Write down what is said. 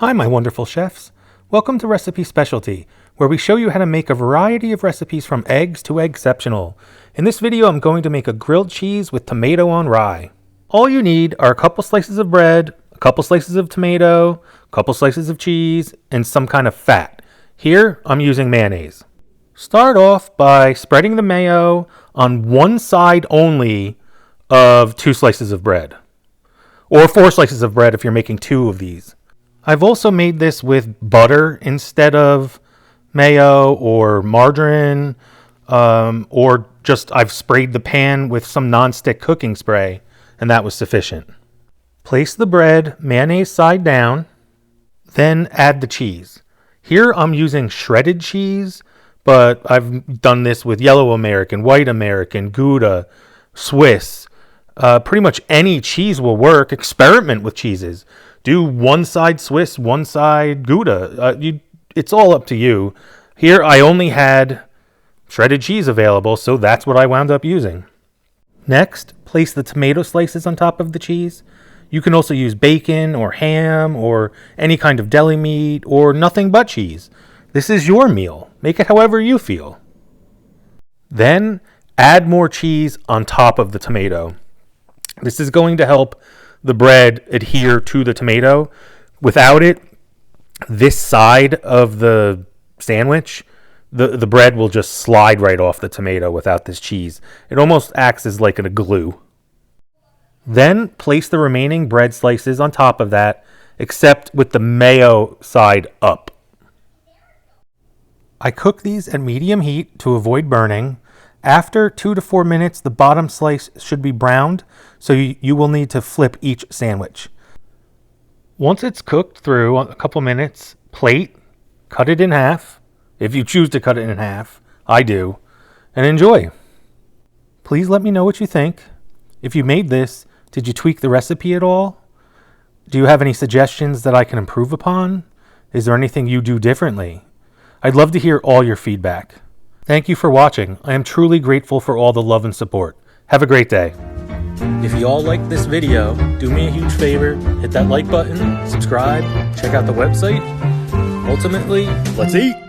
Hi, my wonderful chefs. Welcome to Recipe Specialty, where we show you how to make a variety of recipes from eggs to eggceptional. In this video, I'm going to make a grilled cheese with tomato on rye. All you need are a couple slices of bread, a couple slices of tomato, a couple slices of cheese, and some kind of fat. Here, I'm using mayonnaise. Start off by spreading the mayo on one side only of 2 slices of bread. Or 4 slices of bread if you're making 2 of these. I've also made this with butter instead of mayo or margarine, or just I've sprayed the pan with some non-stick cooking spray, and that was sufficient. Place the bread mayonnaise side down, then add the cheese. Here I'm using shredded cheese, but I've done this with yellow American, white American, Gouda, Swiss. Pretty much any cheese will work. Experiment with cheeses. Do one side Swiss, one side Gouda. It's all up to you. Here I only had shredded cheese available, so that's what I wound up using. Next, place the tomato slices on top of the cheese. You can also use bacon or ham or any kind of deli meat or nothing but cheese. This is your meal. Make it however you feel. Then add more cheese on top of the tomato. This is going to help the bread adhere to the tomato. Without it, this side of the sandwich, the bread will just slide right off the tomato without this cheese. It almost acts as like a glue. Then place the remaining bread slices on top of that, except with the mayo side up. I cook these at medium heat to avoid burning. After 2 to 4 minutes, the bottom slice should be browned, so you will need to flip each sandwich. Once it's cooked through a couple minutes, plate, cut it in half, if you choose to cut it in half. I do. And enjoy. Please let me know what you think. If you made this, did you tweak the recipe at all? Do you have any suggestions that I can improve upon? Is there anything you do differently? I'd love to hear all your feedback. Thank you for watching. I am truly grateful for all the love and support. Have a great day. If you all liked this video, do me a huge favor, hit that like button, subscribe, check out the website. Ultimately, let's eat!